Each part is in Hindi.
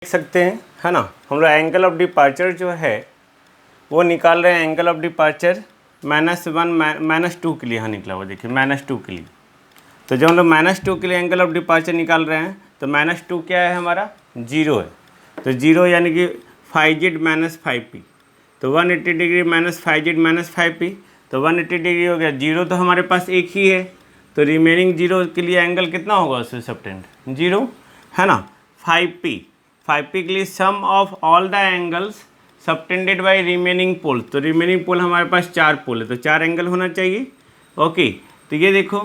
देख सकते हैं, है ना। हम लोग एंगल ऑफ डिपार्चर जो है वो निकाल रहे हैं। एंगल ऑफ डिपार्चर -1 -2 के लिए यहाँ निकला हुआ, देखिए -2 के लिए। तो जब हम लोग -2 के लिए एंगल ऑफ डिपार्चर निकाल रहे हैं तो -2 क्या है हमारा, 0 है। तो 0 यानी कि 5z - 5p, तो 180 डिग्री -5z - 5p, तो 180 डिग्री हो गया। 0 तो हमारे पास एक ही है, तो रिमेनिंग 0 के लिए एंगल कितना होगा उससे सबटेंड 0, है ना। 5p के लिए sum of all the angles subtended by remaining pole, तो रिमेनिंग पोल हमारे पास 4 पोल है, तो 4 एंगल होना चाहिए। ओके, तो ये देखो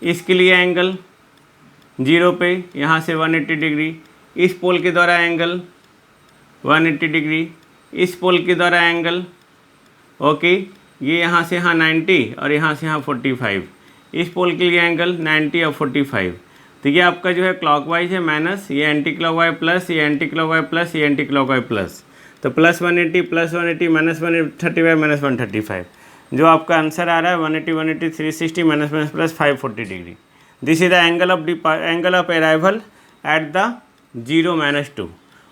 इसके लिए एंगल 0 पे यहाँ से 180 डिग्री, इस पोल के द्वारा एंगल 180 डिग्री, इस पोल के द्वारा एंगल ओके, ये यहाँ से यहाँ 90 और यहाँ से यहाँ 45, इस पोल के लिए एंगल 90 और 45। तो ये आपका जो है क्लॉकवाइज है माइनस, ये एंटी क्लॉकवाइज प्लस, ये एंटी क्लॉकवाइज प्लस, ये एंटी क्लॉकवाइज प्लस, तो +180 +180 -135 -135, जो आपका आंसर आ रहा है 180 180 360 -+540 degree. This is the angle of arrival at the 0 -2।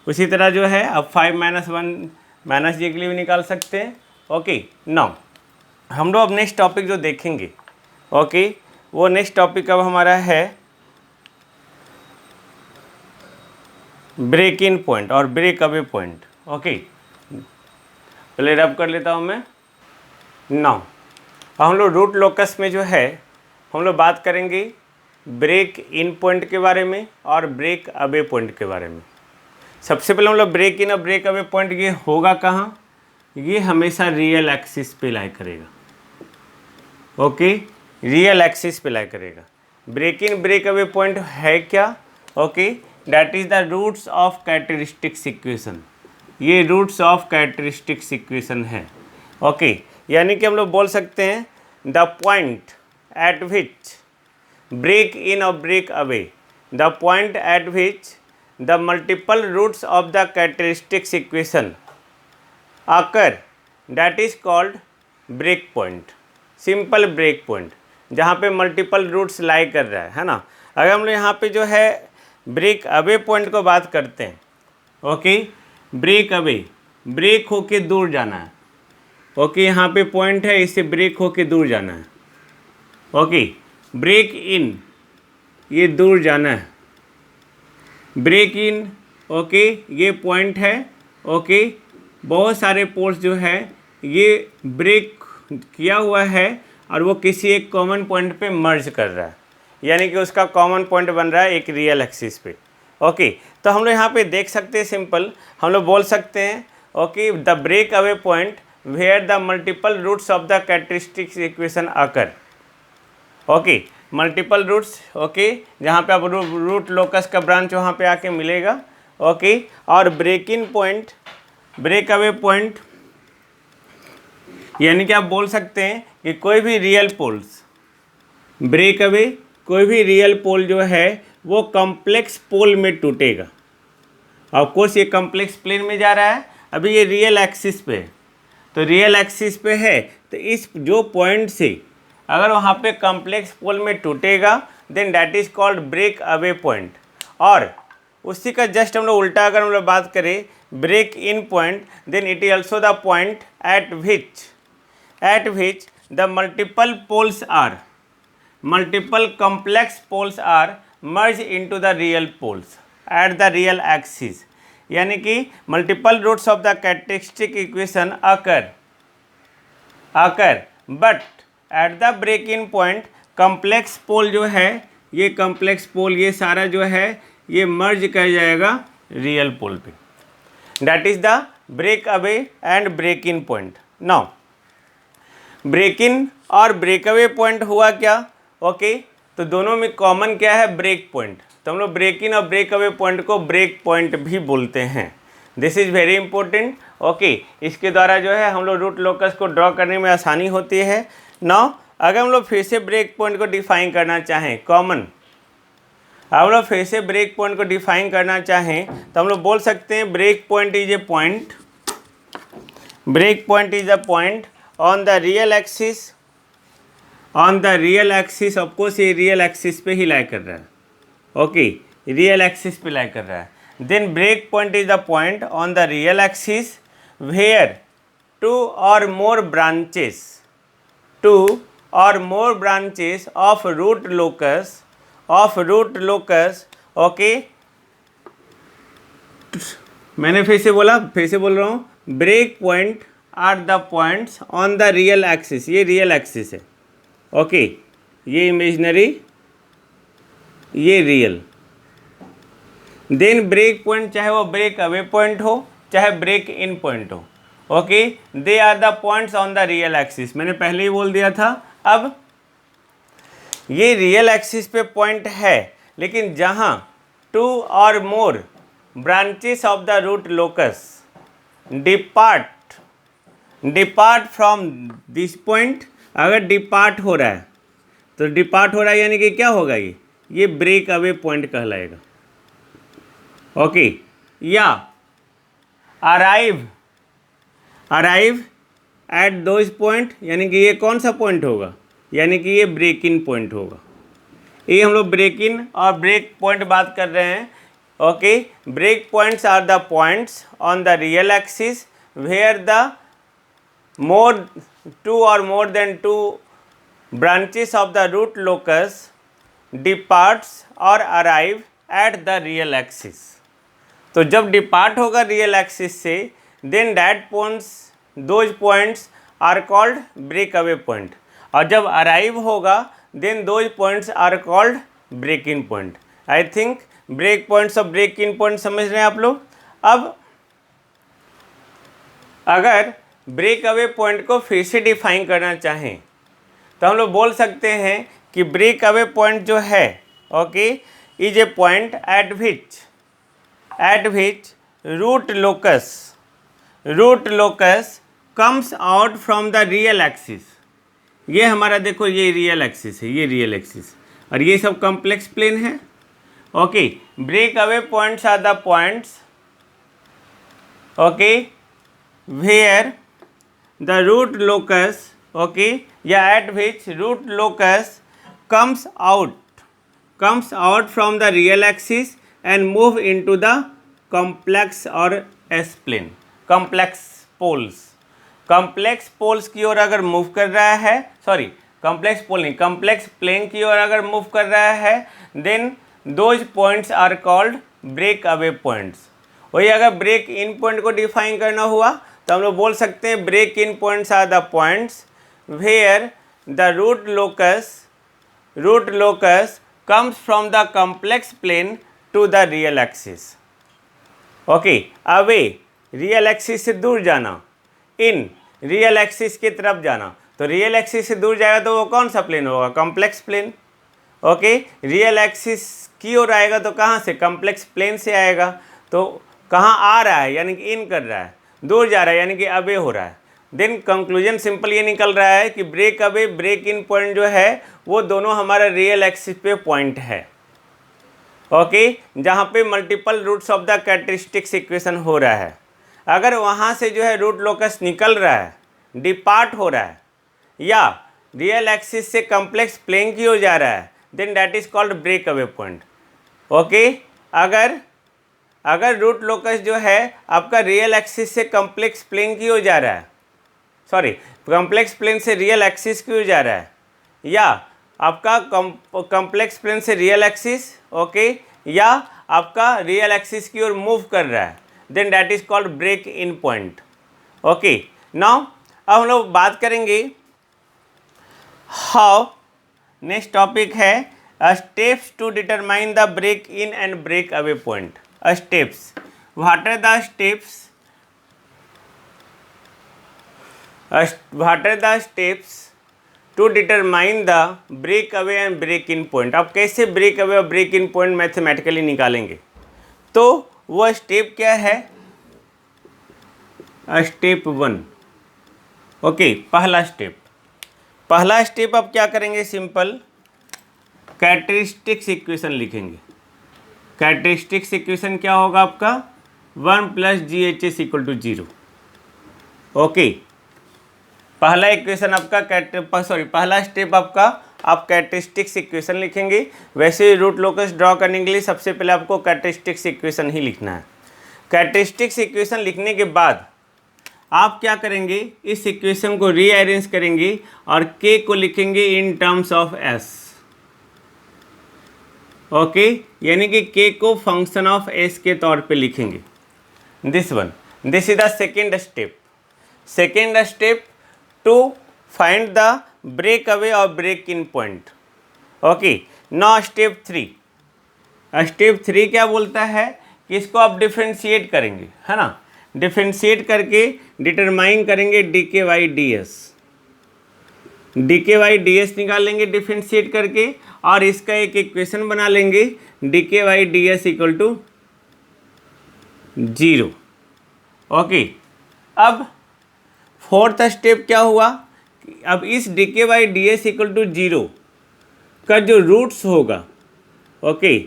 उसी तरह जो है अब 5 -1 -j के लिए भी निकाल सकते हैं। ओके, नाउ हम लोग अब नेक्स्ट टॉपिक जो देखेंगे, ओके, वो नेक्स्ट टॉपिक अब हमारा है ब्रेक इन पॉइंट और ब्रेक अवे पॉइंट। ओके, पहले रब कर लेता हूँ मैं। नाउ हम लोग रूट लोकस में जो है हम लोग बात करेंगे ब्रेक इन पॉइंट के बारे में और ब्रेक अवे पॉइंट के बारे में। सबसे पहले हम लोग ब्रेक इन और ब्रेक अवे पॉइंट ये होगा कहाँ, ये हमेशा रियल एक्सिस पे लाई करेगा। ओके, रियल एक्सिस पे लाई करेगा। Break in break away point है क्या, okay, that is the roots of characteristics equation. ये रूट्स ऑफ कैरेक्टरिस्टिक्स इक्वेशन है। ओके, यानी कि हम लोग बोल सकते हैं the point at which break in और break away, the point at which the multiple roots of the characteristics equation occur, that is called break point, simple break point, जहाँ पे मल्टीपल रूट्स लाई कर रहा है ना। अगर हम लोग यहाँ पे जो है ब्रेक अवे पॉइंट को बात करते हैं, ओके, ब्रेक अवे, ब्रेक होके दूर जाना है। ओके, यहाँ पे पॉइंट है, इससे ब्रेक होके दूर जाना है। ओके, ब्रेक इन, ये दूर जाना है। ब्रेक इन, ओके, ये पॉइंट है। ओके, बहुत सारे पोल्स जो है ये ब्रेक किया हुआ है और वो किसी एक कॉमन पॉइंट पे मर्ज कर रहा है, यानी कि उसका कॉमन पॉइंट बन रहा है एक रियल एक्सिस पे। ओके, तो हम लोग यहाँ पे देख सकते हैं, सिंपल हम लोग बोल सकते हैं, okay, the break away point where the multiple roots of the characteristics equation occur. Okay, multiple roots, okay, जहाँ पे आप रूट लोकस का ब्रांच वहाँ पे आके मिलेगा। ओके, और break in point, break away point, यानी कि आप बोल सकते हैं कि कोई भी रियल पोल्स, ब्रेक अवे, कोई भी रियल पोल जो है वो कॉम्प्लेक्स पोल में टूटेगा। ऑफ कोर्स ये कॉम्प्लेक्स प्लेन में जा रहा है, अभी ये रियल एक्सिस पे है, तो रियल एक्सिस पे है, तो इस जो पॉइंट से अगर वहाँ पे कॉम्प्लेक्स पोल में टूटेगा then that is called break away point. और उसी का जस्ट हम लोग उल्टा अगर हम लोग बात करें break in point, then it is also the point at which the multiple poles are, multiple complex poles are merged into the real poles at the real axis, यानी कि multiple roots of the characteristic equation occur but at the break in point complex pole जो है, ये complex pole ये सारा जो है ये merge कर जाएगा real pole पे। that is the break away and break in point। now break in और break away point हुआ क्या, ओके, तो दोनों में कॉमन क्या है, ब्रेक पॉइंट। तो हम लोग ब्रेक इन और ब्रेक अवे पॉइंट को ब्रेक पॉइंट भी बोलते हैं। This is very important. Okay, इसके द्वारा जो है हम लोग रूट लोकस को ड्रॉ करने में आसानी होती है। नाउ अगर हम लोग फिर से ब्रेक पॉइंट को डिफाइन करना चाहें कॉमन, हम लोग फिर से ब्रेक पॉइंट को डिफाइन करना चाहें तो हम लोग बोल सकते हैं break point is a point, break point is a point on the real axis, on the real axis, of course ये रियल एक्सिस पे ही लाई कर रहा है। ओके, रियल एक्सिस पे लाई कर रहा है। then break point is the point on the real axis where two or more branches of root locus okay, मैंने फिर से बोल रहा हूँ, break point are the points on the real axis, ये रियल एक्सिस है ओके, ये इमेजिनरी, ये रियल। देन ब्रेक पॉइंट चाहे वो ब्रेक अवे पॉइंट हो चाहे ब्रेक इन पॉइंट हो okay, they are the points on the real axis, मैंने पहले ही बोल दिया था। अब ये रियल एक्सिस पे पॉइंट है, लेकिन जहाँ टू और मोर branches of the root locus depart from this point, अगर डिपार्ट हो रहा है तो डिपार्ट हो रहा है यानी कि क्या होगा, ये ब्रेक अवे पॉइंट कहलाएगा ओके, या अराइव एट दोज पॉइंट, यानी कि ये कौन सा पॉइंट होगा, यानी कि ये ब्रेक इन पॉइंट होगा। ये हम लोग ब्रेक इन और ब्रेक पॉइंट बात कर रहे हैं okay. Break points are the points on the real axis where the two or more than two branches of the root locus departs or arrive at the real axis। तो जब डिपार्ट होगा रियल एक्सिस से, then those points are called break away point, और जब अराइव होगा then those points are called break in point। I think break points और ब्रेक इन पॉइंट समझ रहे हैं आप लोग। अब अगर ब्रेक अवे पॉइंट को फिर से डिफाइन करना चाहें तो हम लोग बोल सकते हैं कि ब्रेक अवे पॉइंट जो है okay, is a point at which root locus comes out from the real axis. ये हमारा देखो, ये रियल एक्सिस है, ये रियल एक्सिस, और ये सब कॉम्प्लेक्स प्लेन है okay. Break away points are the points okay where the root locus okay, या at which root locus comes out from the real axis and move into the complex or S plane, complex poles की ओर अगर मूव कर रहा है, सॉरी कॉम्प्लेक्स पोल नहीं, कॉम्प्लेक्स प्लेन की ओर अगर मूव कर रहा है, then those points are called break away points. वही अगर ब्रेक इन पॉइंट को डिफाइन करना हुआ तो हम लोग बोल सकते हैं break in points are the points where the root locus comes from the complex plane to the real axis okay. Away real axis से दूर जाना, इन रियल एक्सिस की तरफ जाना, तो रियल एक्सिस से दूर जाएगा तो वो कौन सा प्लेन होगा, complex plane okay. Real axis की ओर आएगा तो कहाँ से, कॉम्प्लेक्स प्लेन से आएगा, तो कहाँ आ रहा है यानी कि इन कर रहा है, दूर जा रहा है यानी कि अवे हो रहा है। देन कंक्लूजन सिंपल ये निकल रहा है कि break away break in point जो है वो दोनों हमारा रियल एक्सिस पे पॉइंट है ओके, जहाँ पे multiple roots of the characteristics equation हो रहा है। अगर वहाँ से जो है रूट लोकस निकल रहा है, डिपार्ट हो रहा है, या रियल एक्सिस से कॉम्प्लेक्स प्लेन की हो जा रहा है, then that is called break away point okay. अगर रूट लोकस जो है आपका रियल एक्सिस से कॉम्प्लेक्स प्लेन की हो जा रहा है, सॉरी कॉम्प्लेक्स प्लेन से रियल एक्सिस की हो जा रहा है, या आपका कॉम्प्लेक्स प्लेन से रियल एक्सिस ओके, या आपका रियल एक्सिस की ओर मूव कर रहा है, then that is called break in point okay. Now अब हम लोग बात करेंगे हाउ, नेक्स्ट टॉपिक है steps to determine the break in and break away point. Steps, what are the steps, what are the steps to determine the break away and break in point। आप कैसे ब्रेक अवे और ब्रेक इन पॉइंट मैथमेटिकली निकालेंगे, तो वो स्टेप क्या है, स्टेप 1 ओके। पहला स्टेप आप क्या करेंगे, सिंपल कैरेक्टरिस्टिक्स इक्वेशन लिखेंगे। कैरेक्टरिस्टिक्स इक्वेशन क्या होगा आपका, 1 + GHS = 0 ओके। पहला इक्वेशन आपका पहला स्टेप आपका आप कैरेक्टरिस्टिक्स इक्वेशन लिखेंगे। वैसे रूट लोकस ड्रॉ करने के लिए सबसे पहले आपको कैरेक्टरिस्टिक्स इक्वेशन ही लिखना है। कैरेक्टरिस्टिक्स इक्वेशन लिखने के बाद आप क्या करेंगे, इस इक्वेशन को रीअरेंज करेंगे और k को लिखेंगे in terms of s। Okay, यानी कि k को फंक्शन ऑफ s के तौर पे लिखेंगे। This is the second step. Second step to find the break away और break in point. Okay, now step 3। Step 3 क्या बोलता है कि इसको आप डिफ्रेंशिएट करेंगे, है ना। डिफ्रेंशिएट करके डिटरमाइन करेंगे dk/ds। dk/ds निकाल लेंगे डिफ्रेंशिएट करके, और इसका एक इक्वेशन बना लेंगे dk/ds इक्वल टू 0। ओके, अब फोर्थ स्टेप क्या हुआ, अब इस dk/ds इक्वल टू 0 का जो रूट्स होगा, okay,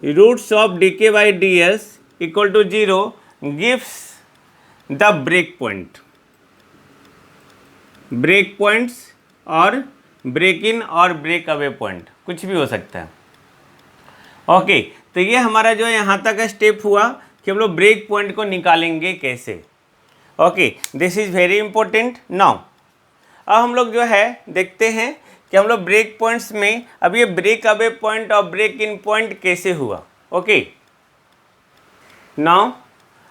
roots of dk/ds equal to 0 gives the break point. Break points और ब्रेक इन और ब्रेक अवे पॉइंट कुछ भी हो सकता है। ओके, तो ये हमारा जो यहाँ तक का स्टेप हुआ कि हम लोग ब्रेक पॉइंट को निकालेंगे कैसे। Okay, this is very important. Now अब हम लोग जो है देखते हैं कि हम लोग ब्रेक पॉइंट्स में अब ये ब्रेक अवे पॉइंट और ब्रेक इन पॉइंट कैसे हुआ। ओके, नाउ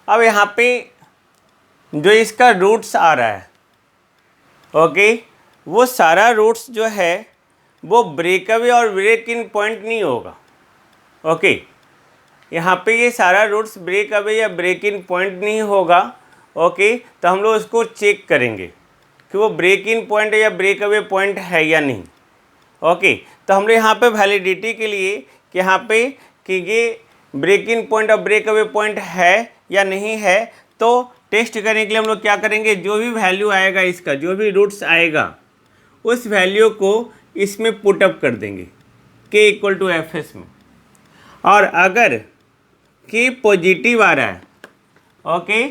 अब यहाँ पे जो इसका रूट्स आ रहा है, ओके, वो सारा रूट्स जो है वो ब्रेक अवे और ब्रेक इन पॉइंट नहीं होगा। ओके, यहाँ पे ये सारा रूट्स ब्रेक अवे या ब्रेक इन पॉइंट नहीं होगा। ओके, तो हम लोग उसको चेक करेंगे कि वो ब्रेक इन पॉइंट या ब्रेक अवे पॉइंट है या नहीं। ओके, तो हम लोग यहाँ पे वैलिडिटी के लिए कि यहाँ पे कि ये ब्रेक इन पॉइंट और ब्रेक अवे पॉइंट है या नहीं है, तो टेस्ट करने के लिए हम लोग क्या करेंगे, जो भी वैल्यू आएगा इसका, जो भी रूट्स आएगा उस वैल्यू को इसमें पुटअप कर देंगे k इक्वल टू fs में। और अगर k पॉजिटिव आ रहा है, ओके,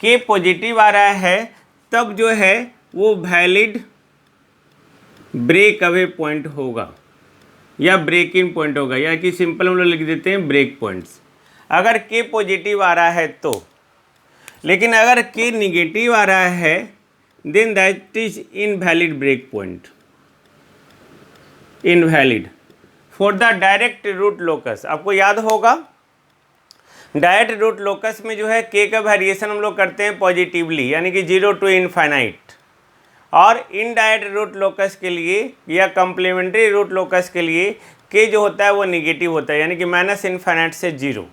k पॉजिटिव आ रहा है, तब जो है वो वैलिड ब्रेक अवे पॉइंट होगा या ब्रेक इन पॉइंट होगा, या कि सिंपल हम लोग लिख देते हैं ब्रेक पॉइंट्स। अगर k पॉजिटिव आ रहा है तो, लेकिन अगर k निगेटिव आ रहा है then that is invalid break point. Invalid for the direct root locus. आपको याद होगा डायरेक्ट रूट लोकस में जो है k का वेरिएशन हम लोग करते हैं पॉजिटिवली, यानी कि 0 टू इनफाइनाइट, और इनडायरेक्ट रूट लोकस के लिए या कम्प्लीमेंट्री रूट लोकस के लिए k जो होता है वो निगेटिव होता है, यानी कि माइनस इनफाइनाइट से 0।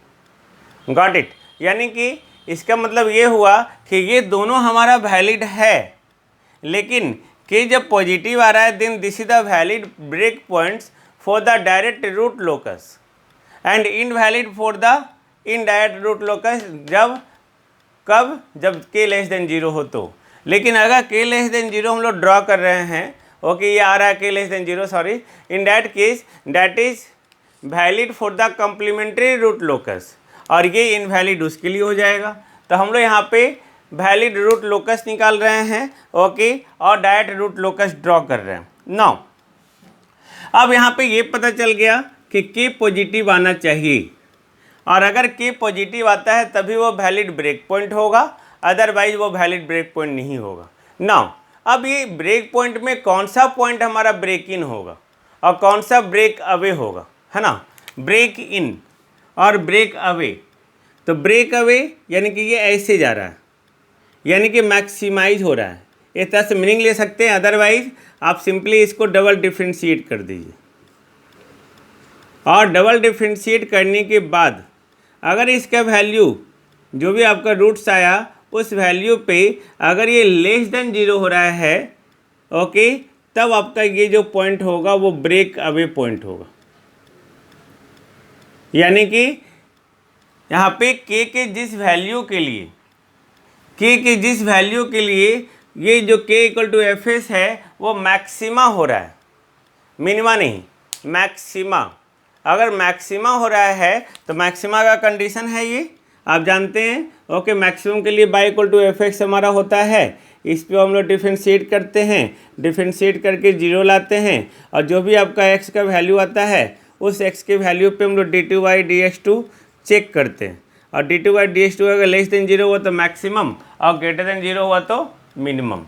Got it. यानी कि इसका मतलब ये हुआ कि ये दोनों हमारा वैलिड है, लेकिन k जब पॉजिटिव आ रहा है then this is the valid break points for the direct root locus and invalid for the indirect root locus जब k लेस देन 0 हो तो। लेकिन अगर k लेस देन 0 हम लोग ड्रॉ कर रहे हैं, ओके, ये आ रहा है k less than 0, sorry, in that case that is valid for the complementary root locus, और ये इनवैलिड उसके लिए हो जाएगा। तो हम लोग यहाँ पे वैलिड रूट लोकस निकाल रहे हैं, ओके, और डायरेक्ट रूट लोकस ड्रॉ कर रहे हैं। नाउ अब यहाँ पे ये पता चल गया कि k पॉजिटिव आना चाहिए, और अगर k पॉजिटिव आता है तभी वो वैलिड ब्रेक पॉइंट होगा, अदरवाइज वो वैलिड ब्रेक पॉइंट नहीं होगा। नाउ अब ये ब्रेक पॉइंट में कौन सा पॉइंट हमारा ब्रेक इन होगा और कौन सा ब्रेक अवे होगा, है ना। ब्रेक इन और ब्रेक अवे, तो ब्रेक अवे यानी कि ये ऐसे जा रहा है, यानी कि मैक्सिमाइज हो रहा है, इस तरह से मीनिंग ले सकते हैं। अदरवाइज आप सिंपली इसको डबल डिफ्रेंशिएट कर दीजिए, और डबल डिफ्रेंशिएट करने के बाद अगर इसका वैल्यू जो भी आपका रूट्स आया उस वैल्यू पे अगर ये लेस देन 0 हो रहा है, ओके, तब आपका ये जो पॉइंट होगा वो ब्रेक अवे पॉइंट होगा। यानी कि यहाँ पे k के जिस वैल्यू के लिए ये जो k इक्वल टू fs है वो मैक्सिमा हो रहा है, मिनिमा नहीं, मैक्सिमा। अगर मैक्सिमा हो रहा है तो मैक्सिमा का कंडीशन है ये आप जानते हैं, ओके, मैक्सिमम के लिए y इक्वल टू fx हमारा होता है, इस पे हम लोग डिफरेंशिएट करते हैं, डिफरेंशिएट करके 0 लाते हैं और जो भी आपका x का वैल्यू आता है उस x के वैल्यू पे हम लोग d2 ds2 चेक करते हैं और d2 ds2 अगर लेस देन 0 हुआ तो मैक्सिमम और ग्रेटर देन 0 हुआ तो मिनिमम।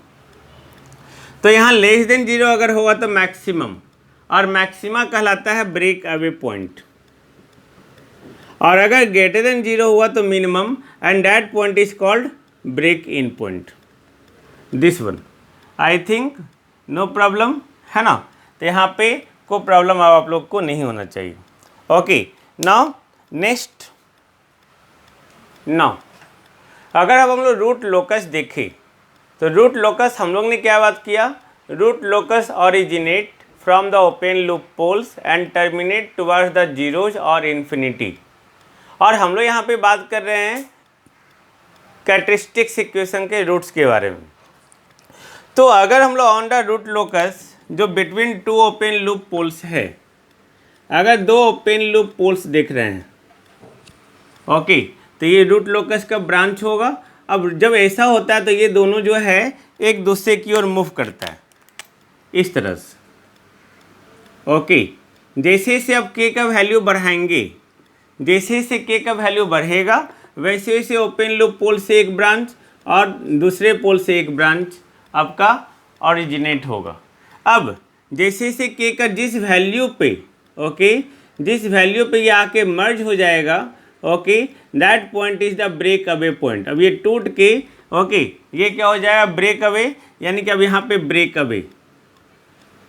तो यहाँ लेस देन 0 अगर हुआ तो मैक्सिमम और मैक्सिमा कहलाता है ब्रेक अवे पॉइंट, और अगर ग्रेटर देन 0 हुआ तो minimum and that point is called break in point. This one I think no problem है ना, तो यहाँ पे कोई प्रॉब्लम आप लोग को नहीं होना चाहिए। ओके नाउ नेक्स्ट, नाउ अगर अब हम लोग रूट लोकस देखें तो रूट लोकस हम लोग ने क्या बात किया, root locus originate from the open loop poles and terminate towards the zeros और इन्फिनिटी। और हम लोग यहाँ पे बात कर रहे हैं कैरेक्टरिस्टिक्स इक्वेशन के रूट्स के बारे में। तो अगर हम लोग ऑन द रूट लोकस जो between two open loop poles है, अगर दो ओपन लूप पोल्स देख रहे हैं ओके, तो ये रूट लोकस का ब्रांच होगा। अब जब ऐसा होता है तो ये दोनों जो है एक दूसरे की ओर मूव करता है इस तरह से ओके। जैसे जैसे अब k का वैल्यू बढ़ाएंगे, जैसे जैसे k का वैल्यू बढ़ेगा वैसे वैसे ओपन लूप पोल से एक ब्रांच और दूसरे पोल से एक ब्रांच आपका ऑरिजिनेट होगा। अब जैसे जैसे k का जिस वैल्यू पे ओके, जिस वैल्यू पे ये आके मर्ज हो जाएगा okay, that point is the break away point. अब ये टूट के ओके ये क्या हो जाएगा ब्रेक अवे, यानी कि अब यहाँ पे ब्रेक अवे,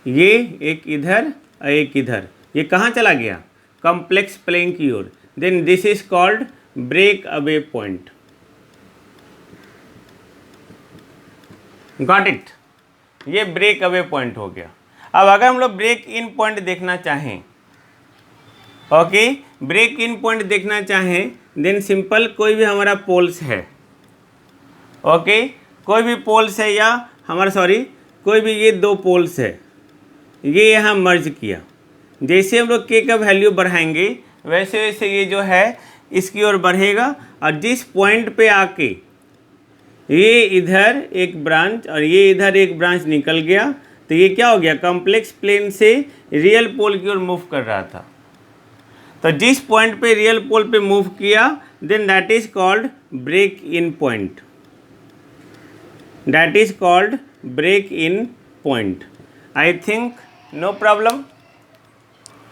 ये एक इधर और एक इधर, ये कहाँ चला गया कॉम्प्लेक्स प्लेन की ओर, then this is called break away point. Got it, ये ब्रेक अवे पॉइंट हो गया। अब अगर हम लोग ब्रेक इन पॉइंट देखना चाहें ओके, ब्रेक इन पॉइंट देखना चाहें देन सिंपल कोई भी हमारा पोल्स है ओके, कोई भी पोल्स है या हमारा सॉरी कोई भी ये दो पोल्स है, ये यहाँ मर्ज किया, जैसे हम लोग k का वैल्यू बढ़ाएंगे वैसे वैसे ये जो है इसकी ओर बढ़ेगा और जिस पॉइंट पे आके ये इधर एक ब्रांच और ये इधर एक ब्रांच निकल गया तो ये क्या हो गया कॉम्प्लेक्स प्लेन से रियल पोल की ओर मूव कर रहा था। तो जिस पॉइंट पे रियल पोल पे मूव किया then that is called break in point, that is called break in point. I think no problem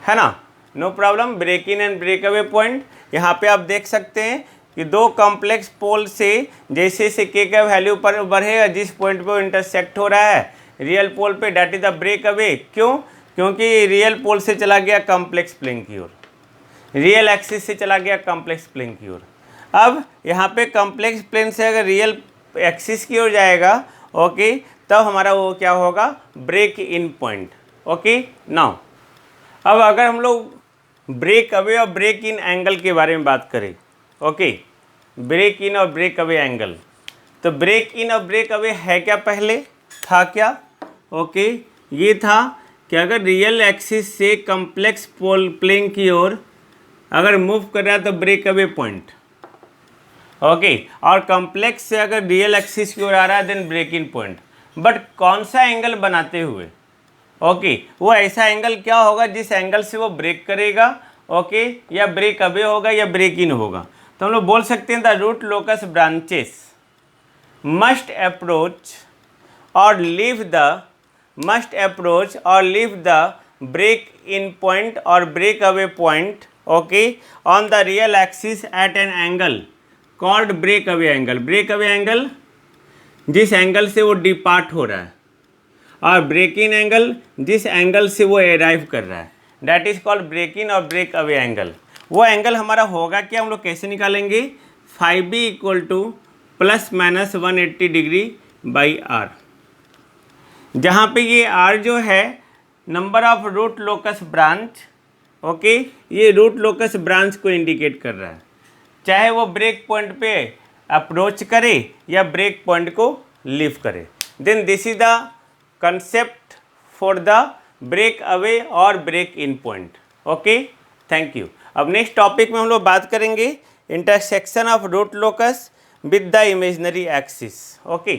है ना, no problem. Break in and break away point, यहाँ पे आप देख सकते हैं कि दो कॉम्प्लेक्स पोल से जैसे जैसे k का वैल्यू पर बढ़ेगा जिस पॉइंट पे वो इंटरसेक्ट हो रहा है रियल पोल पे, that is the break away. क्यों, क्योंकि रियल पोल से चला गया कॉम्प्लेक्स प्लेन की ओर, रियल एक्सिस से चला गया कॉम्प्लेक्स प्लेन की ओर। अब यहाँ पे कॉम्प्लेक्स प्लेन से अगर रियल एक्सिस की ओर जाएगा ओके, तब हमारा वो क्या होगा break in point okay. Now अब अगर हम लोग ब्रेक अवे और ब्रेक इन एंगल के बारे में बात करें ओके, ब्रेक इन और ब्रेक अवे एंगल, तो ब्रेक इन और ब्रेक अवे है क्या, पहले था क्या ओके, ये था कि अगर रियल एक्सिस से कॉम्प्लेक्स पोल प्लेन की ओर अगर मूव कर रहा है तो ब्रेक अवे पॉइंट ओके, और कॉम्प्लेक्स से अगर रियल एक्सिस की ओर आ रहा है then break in point. But कौन सा एंगल बनाते हुए ओके, वो ऐसा एंगल क्या होगा जिस एंगल से वो ब्रेक करेगा ओके, या ब्रेक अवे होगा या ब्रेक इन होगा। तो हम लोग बोल सकते हैं the root locus branches must approach और leave the break in point और break away point okay on the real axis at an angle called break away angle. Break away angle जिस एंगल से वो डिपार्ट हो रहा है, और ब्रेक इन एंगल जिस एंगल से वो अराइव कर रहा है, that is called break in और ब्रेक अवे एंगल। वो एंगल हमारा होगा क्या, हम लोग कैसे निकालेंगे, phi B equal to plus minus 180 degree by R, जहाँ पे ये आर जो है number of root locus branch okay, ये रूट लोकस ब्रांच को इंडिकेट कर रहा है, चाहे वो ब्रेक पॉइंट पे अप्रोच करे या ब्रेक पॉइंट को लीव करे। Then this is the concept for the break away और break in point okay. Thank you. अब नेक्स्ट टॉपिक में हम लोग बात करेंगे intersection of root locus with the imaginary axis okay.